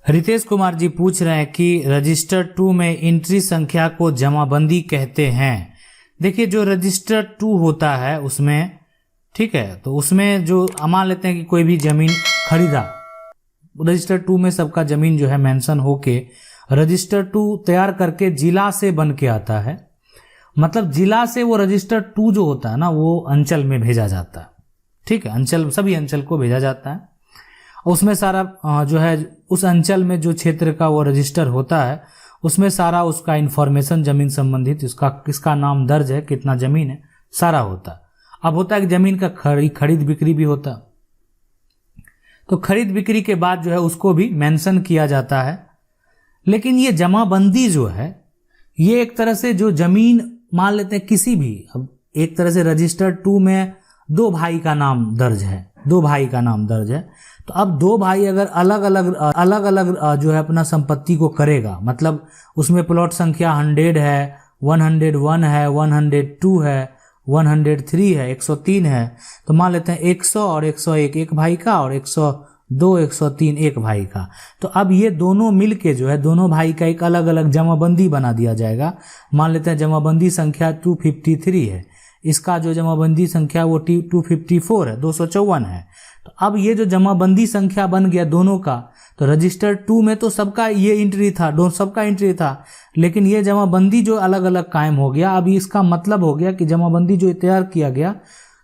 रितेश कुमार जी पूछ रहे हैं कि रजिस्टर 2 में एंट्री संख्या को जमाबंदी कहते हैं। देखिए जो रजिस्टर 2 होता है उसमें, ठीक है, तो उसमें जो मान लेते हैं कि कोई भी जमीन खरीदा, रजिस्टर 2 में सबका जमीन जो है मेंशन होके रजिस्टर 2 तैयार करके जिला से बन के आता है। मतलब जिला से वो रजिस्टर 2 जो होता है ना वो अंचल में भेजा जाता है, ठीक है, अंचल, सभी अंचल को भेजा जाता है। उसमें सारा जो है उस अंचल में जो क्षेत्र का वो रजिस्टर होता है उसमें सारा उसका इंफॉर्मेशन जमीन संबंधित, उसका किसका नाम दर्ज है, कितना जमीन है, सारा होता है। अब होता है कि जमीन का खरीद बिक्री भी होता, तो खरीद बिक्री के बाद जो है उसको भी मेंशन किया जाता है। लेकिन ये जमाबंदी जो है ये एक तरह से जो जमीन मान लेते हैं किसी भी, अब एक तरह से रजिस्टर 2 में 2 भाई का नाम दर्ज है, 2 भाई का नाम दर्ज है, तो अब 2 भाई अगर अलग अलग जो है अपना संपत्ति को करेगा, मतलब उसमें प्लॉट संख्या 100 है, 101 है, 102 है, 103 है, 103 है, तो मान लेते हैं 100 और 101 एक भाई का और 102 103 एक भाई का। तो अब ये दोनों मिलके जो है दोनों भाई का एक अलग अलग जमाबंदी बना दिया जाएगा। मान लेते हैं जमाबंदी संख्या 253 है, इसका जो जमाबंदी संख्या वो 254 है, 254 है। तो अब ये जो जमाबंदी संख्या बन गया दोनों का, तो रजिस्टर 2 में तो सबका ये एंट्री था, सबका एंट्री था, लेकिन ये जमाबंदी जो अलग अलग कायम हो गया। अब इसका मतलब हो गया कि जमाबंदी जो तैयार किया गया,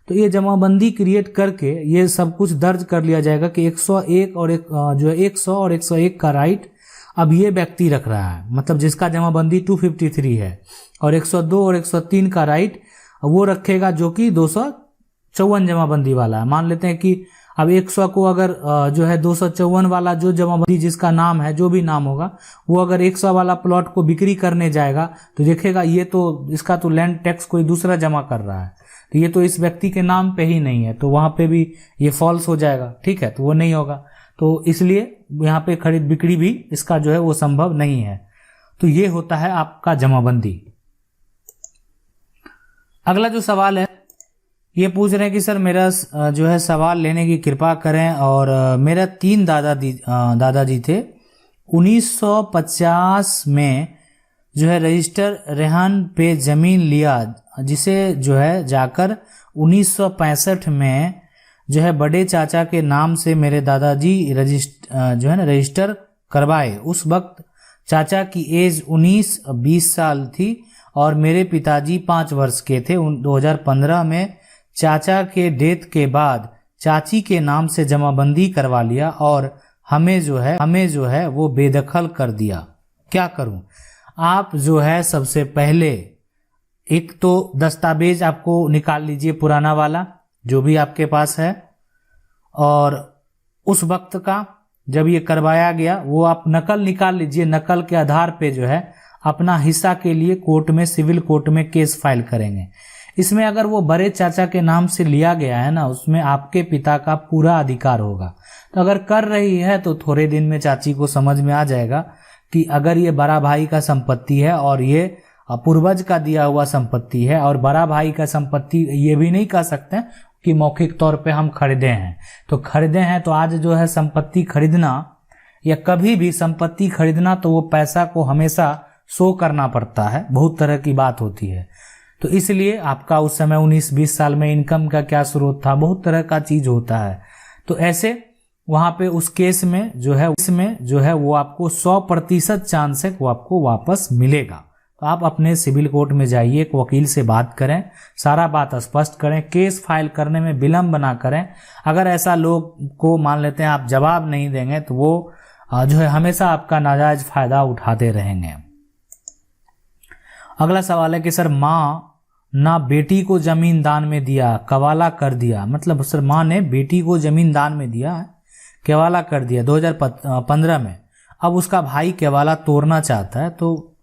तो ये जमाबंदी क्रिएट करके ये सब कुछ दर्ज कर लिया जाएगा कि 101 और जो है 100 और 101 का राइट अब ये व्यक्ति रख रहा है, मतलब जिसका जमाबंदी 253 है, और 102 और 103 का राइट वो रखेगा जो कि 254 जमाबंदी वाला है। मान लेते हैं कि अब 100 को अगर जो है 254 वाला जो जमाबंदी जिसका नाम है, जो भी नाम होगा, वो अगर 100 वाला प्लॉट को बिक्री करने जाएगा तो देखेगा ये तो इसका तो लैंड टैक्स कोई दूसरा जमा कर रहा है, तो ये तो इस व्यक्ति के नाम पे ही नहीं है, तो वहां पे भी ये फॉल्स हो जाएगा, ठीक है, तो वो नहीं होगा। तो इसलिए यहाँ पे खरीद बिक्री भी इसका जो है वो संभव नहीं है। तो ये होता है आपका जमाबंदी। अगला जो सवाल है ये पूछ रहे हैं कि सर मेरा जो है सवाल लेने की कृपा करें, और मेरा 3 दादाजी थे, 1950 में जो है रजिस्टर रेहान पे जमीन लिया, जिसे जो है जाकर 1965 में जो है बड़े चाचा के नाम से मेरे दादाजी जो है ना रजिस्टर करवाए। उस वक्त चाचा की एज 19-20 साल थी और मेरे पिताजी 5 वर्ष के थे। 2015 में चाचा के डेथ के बाद चाची के नाम से जमाबंदी करवा लिया और हमें जो है वो बेदखल कर दिया। क्या करूं? आप जो है सबसे पहले एक तो दस्तावेज आपको निकाल लीजिए, पुराना वाला जो भी आपके पास है, और उस वक्त का जब ये करवाया गया वो आप नकल निकाल लीजिए। नकल के आधार पे जो है अपना हिस्सा के लिए कोर्ट में, सिविल कोर्ट में केस फाइल करेंगे। इसमें अगर वो बड़े चाचा के नाम से लिया गया है ना, उसमें आपके पिता का पूरा अधिकार होगा। तो अगर कर रही है तो थोड़े दिन में चाची को समझ में आ जाएगा कि अगर ये बड़ा भाई का संपत्ति है और ये पूर्वज का दिया हुआ संपत्ति है, और बड़ा भाई का संपत्ति ये भी नहीं कह सकते कि मौखिक तौर पे हम खरीदे हैं, तो खरीदे हैं तो आज जो है संपत्ति खरीदना या कभी भी संपत्ति खरीदना तो वो पैसा को हमेशा शो करना पड़ता है, बहुत तरह की बात होती है। तो इसलिए आपका उस समय 19-20 साल में इनकम का क्या स्रोत था, बहुत तरह का चीज होता है। तो ऐसे वहां पे उस केस में जो है वो आपको 100% चांस है वो आपको वापस मिलेगा। तो आप अपने सिविल कोर्ट में जाइए, एक वकील से बात करें, सारा बात स्पष्ट करें, केस फाइल करने में विलंब ना करें। अगर ऐसा लोग को मान लेते हैं आप जवाब नहीं देंगे तो वो जो है हमेशा आपका नाजायज फायदा उठाते रहेंगे। अगला सवाल है कि सर माँ ना बेटी को जमीन दान में दिया, कवाला कर दिया, मतलब सर माँ ने बेटी को जमीन दान में दिया है, केवाला कर दिया 2015 में। अब उसका भाई केवाला तोड़ना चाहता है। तो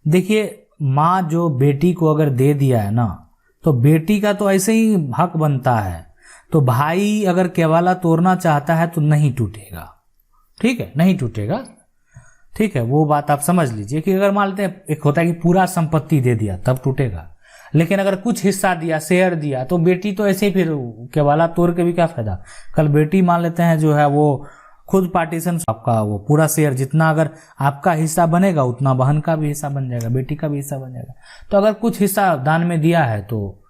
देखिए माँ जो बेटी को अगर दे दिया है ना, तो बेटी का तो ऐसे ही हक बनता है, तो भाई अगर केवाला तोड़ना चाहता है तो नहीं टूटेगा, ठीक है, नहीं टूटेगा, ठीक है, वो बात आप समझ लीजिए। कि अगर मान लेते हैं एक होता है कि पूरा संपत्ति दे दिया तब टूटेगा, लेकिन अगर कुछ हिस्सा दिया, शेयर दिया, तो बेटी तो ऐसे ही फिर केवाला तोड़ के भी क्या फायदा। कल बेटी मान लेते हैं जो है वो खुद पार्टीशन आपका वो पूरा शेयर जितना अगर आपका हिस्सा बनेगा उतना बहन का भी हिस्सा बन जाएगा, बेटी का भी हिस्सा बन जाएगा। तो अगर कुछ हिस्सा दान में दिया है तो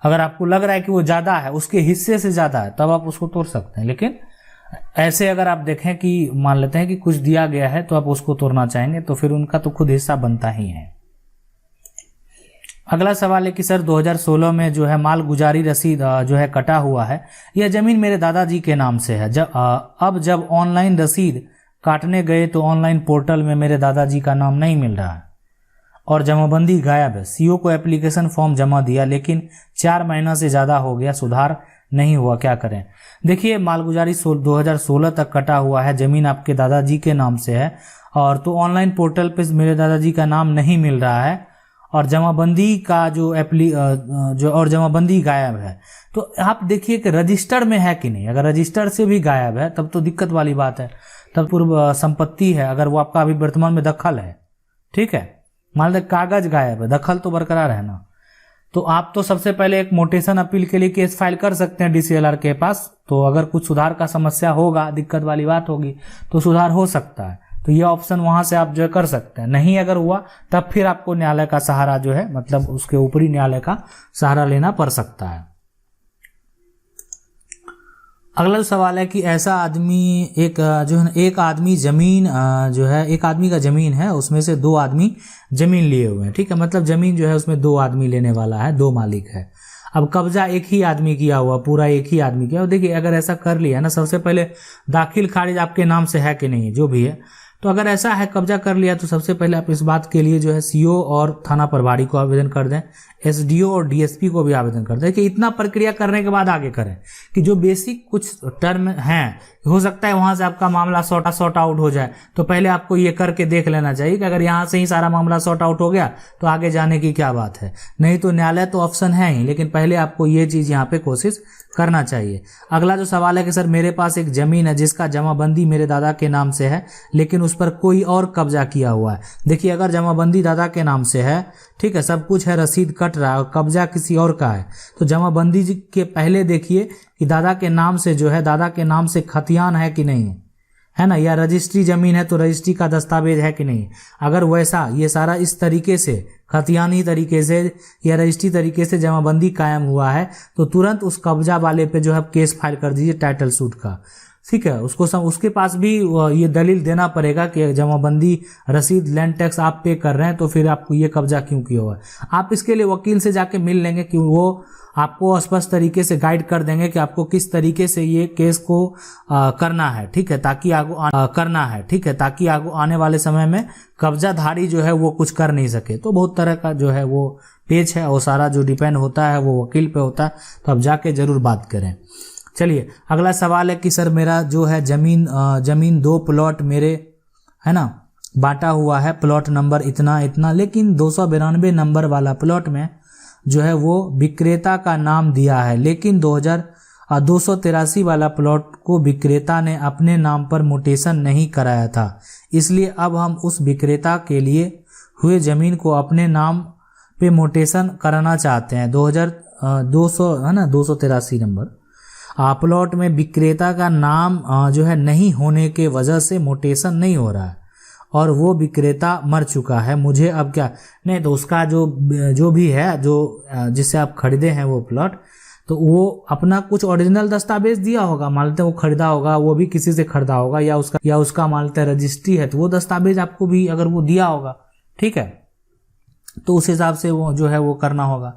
अगर आपको लग रहा है कि वो ज्यादा है, उसके हिस्से से ज्यादा है, तब आप उसको तोड़ सकते हैं। लेकिन ऐसे अगर आप देखें कि मान लेते हैं कि कुछ दिया गया है तो आप उसको तोड़ना चाहेंगे तो फिर उनका तो खुद हिस्सा बनता ही है। अगला सवाल है कि सर 2016 में जो है माल गुजारी रसीद जो है कटा हुआ है, यह जमीन मेरे दादाजी के नाम से है। अब जब ऑनलाइन रसीद काटने गए तो ऑनलाइन पोर्टल में मेरे दादाजी का नाम नहीं मिल रहा है और जमाबंदी गायब है। सीओ को एप्लीकेशन फॉर्म जमा दिया लेकिन 4 महीना से ज्यादा हो गया, सुधार नहीं हुआ, क्या करें? देखिए मालगुजारी 2016 तक कटा हुआ है, जमीन आपके दादाजी के नाम से है और तो ऑनलाइन पोर्टल पे मेरे दादाजी का नाम नहीं मिल रहा है और जमाबंदी का जो जमाबंदी गायब है। तो आप देखिए कि रजिस्टर्ड में है कि नहीं। अगर रजिस्टर्ड से भी गायब है तब तो दिक्कत वाली बात है, तब पूर्व संपत्ति है, अगर वो आपका अभी वर्तमान में दखल है, ठीक है। मान लो कागज गायब है, दखल तो बरकरार है ना। तो आप तो सबसे पहले एक मोटेशन अपील के लिए केस फाइल कर सकते हैं डीसीएलआर के पास। तो अगर कुछ सुधार का समस्या होगा, दिक्कत वाली बात होगी तो सुधार हो सकता है, तो ये ऑप्शन वहां से आप जो है कर सकते हैं। नहीं अगर हुआ तब फिर आपको न्यायालय का सहारा जो है, मतलब उसके ऊपरी न्यायालय का सहारा लेना पड़ सकता है। अगला सवाल है कि ऐसा आदमी एक आदमी जमीन जो है, एक आदमी का जमीन है, उसमें से 2 आदमी जमीन लिए हुए हैं, ठीक है। मतलब जमीन जो है उसमें 2 आदमी लेने वाला है, 2 मालिक है। अब कब्जा एक ही आदमी किया हुआ, पूरा एक ही आदमी किया। देखिए अगर ऐसा कर लिया ना, सबसे पहले दाखिल खारिज आपके नाम से है कि नहीं, जो भी है। तो अगर ऐसा है कब्जा कर लिया तो सबसे पहले आप इस बात के लिए जो है सीओ और थाना प्रभारी को आवेदन कर दें, एसडीओ और डीएसपी को भी आवेदन कर दें कि इतना प्रक्रिया करने के बाद आगे करें कि जो बेसिक कुछ टर्म हैं, हो सकता है वहां से आपका मामला सॉर्ट आउट हो जाए। तो पहले आपको ये करके देख लेना चाहिए कि अगर यहां से ही सारा मामला सॉर्ट आउट हो गया तो आगे जाने की क्या बात है। नहीं तो न्यायालय तो ऑप्शन है ही, लेकिन पहले आपको ये चीज यहाँ पे कोशिश करना चाहिए। अगला जो सवाल है कि सर मेरे पास एक जमीन है जिसका जमाबंदी मेरे दादा के नाम से है लेकिन उस पर कोई और कब्जा किया हुआ है। देखिए अगर जमाबंदी दादा के नाम से है, ठीक है, सब कुछ है, रसीद कट रहा है और कब्जा किसी और का है, तो जमाबंदी के पहले देखिए कि दादा के नाम से जो है, दादा के नाम से खतियान है कि नहीं है ना, या रजिस्ट्री जमीन है तो रजिस्ट्री का दस्तावेज है कि नहीं। अगर वैसा ये सारा इस तरीके से खतियानी तरीके से या रजिस्ट्री तरीके से जमाबंदी कायम हुआ है तो तुरंत उस कब्जा वाले पे जो है केस फाइल कर दीजिए टाइटल सूट का, ठीक है। उसके पास भी ये दलील देना पड़ेगा कि जमाबंदी रसीद लैंड टैक्स आप पे कर रहे हैं तो फिर आपको ये कब्जा क्यों किया हुआ है। आप इसके लिए वकील से जाके मिल लेंगे कि वो आपको स्पष्ट तरीके से गाइड कर देंगे कि आपको किस तरीके से ये केस को करना है, ठीक है, ताकि आगे आने वाले समय में कब्जाधारी जो है वो कुछ कर नहीं सके। तो बहुत तरह का जो है वो पेज है, वो सारा जो डिपेंड होता है वो वकील पे होता है, तो आप जाके जरूर बात करें। चलिए अगला सवाल है कि सर मेरा जो है जमीन 2 प्लॉट मेरे है ना बांटा हुआ है, प्लॉट नंबर इतना इतना, लेकिन 292 नंबर वाला प्लॉट में जो है वो विक्रेता का नाम दिया है, लेकिन 283 वाला प्लॉट को विक्रेता ने अपने नाम पर मोटेशन नहीं कराया था। इसलिए अब हम उस विक्रेता के लिए हुए जमीन को अपने नाम पे मोटेशन कराना चाहते हैं। 283 नंबर प्लॉट में विक्रेता का नाम जो है नहीं होने के वजह से मोटेशन नहीं हो रहा है और वो विक्रेता मर चुका है। मुझे अब क्या नहीं, तो उसका जो भी है, जो जिससे आप खरीदे हैं वो प्लॉट, तो वो अपना कुछ ओरिजिनल दस्तावेज दिया होगा, मान लेते हैं वो खरीदा होगा, वो भी किसी से खरीदा होगा, या उसका मान लेते हैं रजिस्ट्री है तो वो दस्तावेज आपको भी अगर वो दिया होगा, ठीक है, तो उस हिसाब से वो जो है वो करना होगा।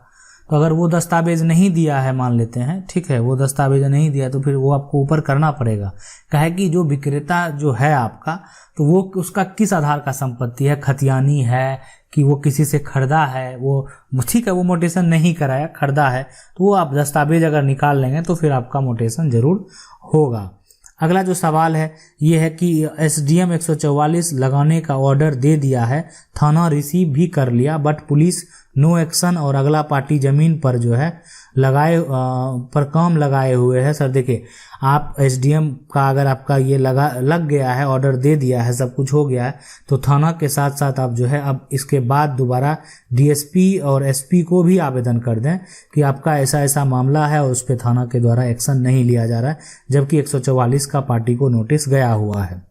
तो अगर वो दस्तावेज नहीं दिया है, मान लेते हैं, ठीक है, वो दस्तावेज नहीं दिया तो फिर वो आपको ऊपर करना पड़ेगा। कहे कि जो विक्रेता जो है आपका, तो वो उसका किस आधार का संपत्ति है, खतियानी है कि वो किसी से खरीदा है, वो ठीक है वो मोटेशन नहीं कराया, खरीदा है, तो वो आप दस्तावेज अगर निकाल लेंगे तो फिर आपका मोटेशन जरूर होगा। अगला जो सवाल है ये है कि एसडीएम 144 लगाने का ऑर्डर दे दिया है, थाना रिसीव भी कर लिया, बट पुलिस नो एक्शन और अगला पार्टी जमीन पर जो है पर काम लगाए हुए है। सर देखिए, आप एसडीएम का अगर आपका ये लग गया है, ऑर्डर दे दिया है, सब कुछ हो गया है, तो थाना के साथ साथ आप जो है अब इसके बाद दोबारा डीएसपी और एसपी को भी आवेदन कर दें कि आपका ऐसा ऐसा मामला है और उस पर थाना के द्वारा एक्शन नहीं लिया जा रहा है, जबकि 144 का पार्टी को नोटिस गया हुआ है।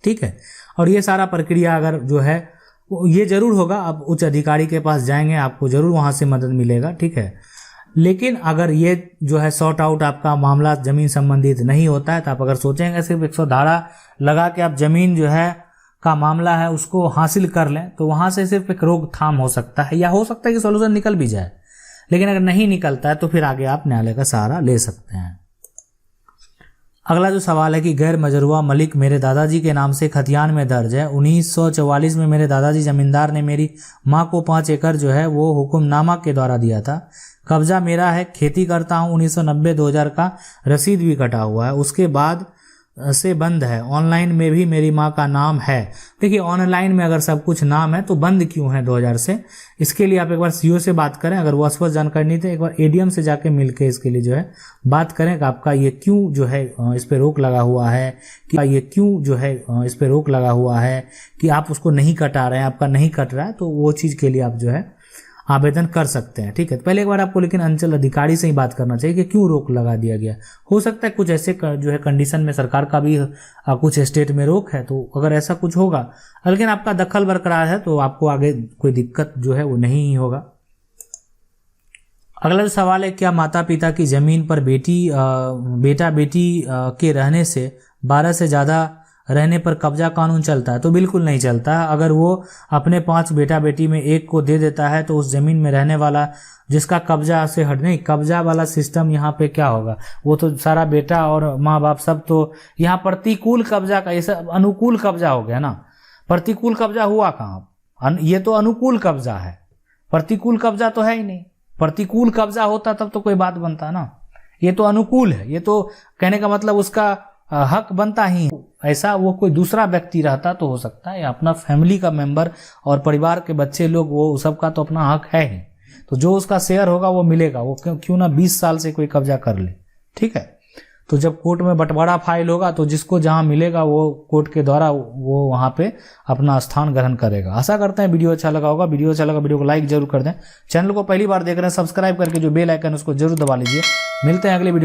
ठीक है, और ये सारा प्रक्रिया अगर जो है ये जरूर होगा, आप उच्च अधिकारी के पास जाएंगे, आपको जरूर वहां से मदद मिलेगा। ठीक है, लेकिन अगर ये जो है सॉर्ट आउट आपका मामला जमीन संबंधित नहीं होता है, तो आप अगर सोचेंगे सिर्फ 100 धारा लगा के आप जमीन जो है का मामला है उसको हासिल कर लें, तो वहां से सिर्फ एक रोकथाम हो सकता है, या हो सकता है कि सॉल्यूशन निकल भी जाए। लेकिन अगर नहीं निकलता है तो फिर आगे आप न्यायालय का सहारा ले सकते हैं। अगला जो सवाल है कि गैर मजरूआ मलिक मेरे दादाजी के नाम से खतियान में दर्ज है। 1944 में मेरे दादाजी जमींदार ने मेरी माँ को 5 एकड़ जो है वो हुक्मनामा के द्वारा दिया था। कब्जा मेरा है, खेती करता हूँ। 1990-2000 का रसीद भी कटा हुआ है, उसके बाद से बंद है। ऑनलाइन में भी मेरी माँ का नाम है। देखिए, ऑनलाइन में अगर सब कुछ नाम है तो बंद क्यों है 2000 से? इसके लिए आप एक बार सीओ से बात करें, अगर वो स्पष्ट जानकारी नहीं थे, एक बार एडीएम से जाके मिलके इसके लिए जो है बात करें कि आपका ये क्यों जो है इस पे रोक लगा हुआ है, कि आप उसको नहीं कटा रहे हैं, आपका नहीं कट रहा है, तो वो चीज़ के लिए आप जो है आवेदन कर सकते हैं। ठीक है, पहले एक बार आपको लेकिन अंचल अधिकारी से ही बात करना चाहिए कि क्यों रोक लगा दिया गया। हो सकता है कुछ ऐसे जो है कंडीशन में सरकार का भी कुछ स्टेट में रोक है, तो अगर ऐसा कुछ होगा, लेकिन आपका दखल बरकरार है तो आपको आगे कोई दिक्कत जो है वो नहीं होगा। अगला जो सवाल है, क्या माता पिता की जमीन पर बेटा बेटी के रहने से 12 से ज्यादा रहने पर कब्जा कानून चलता है? तो बिल्कुल नहीं चलता है। अगर वो अपने 5 बेटा बेटी में एक को दे देता है तो उस जमीन में रहने वाला जिसका कब्जा से हट नहीं, कब्जा वाला सिस्टम यहाँ पे क्या होगा, वो तो सारा बेटा और माँ बाप सब, तो यहाँ प्रतिकूल कब्जा का, ये सब अनुकूल कब्जा हो गया ना। प्रतिकूल कब्जा हुआ कहाँ? ये तो अनुकूल कब्जा है, प्रतिकूल कब्जा तो है ही नहीं। प्रतिकूल कब्जा होता तब तो कोई बात बनता ना, ये तो अनुकूल है। ये तो कहने का मतलब उसका हक बनता ही। ऐसा वो कोई दूसरा व्यक्ति रहता तो हो सकता है, अपना फैमिली का मेंबर और परिवार के बच्चे लोग, वो सबका तो अपना हक है ही, तो जो उसका शेयर होगा वो मिलेगा। वो क्यों ना 20 साल से कोई कब्जा कर ले। ठीक है, तो जब कोर्ट में बंटवारा फाइल होगा तो जिसको जहां मिलेगा वो कोर्ट के द्वारा वो वहां पे अपना स्थान ग्रहण करेगा। आशा करते हैं वीडियो अच्छा लगा होगा। वीडियो अच्छा लगा वीडियो को लाइक जरूर कर दें। चैनल को पहली बार देख रहे हैं सब्सक्राइब करके जो बेल आइकन उसको जरूर दबा लीजिए। मिलते हैं अगले वीडियो।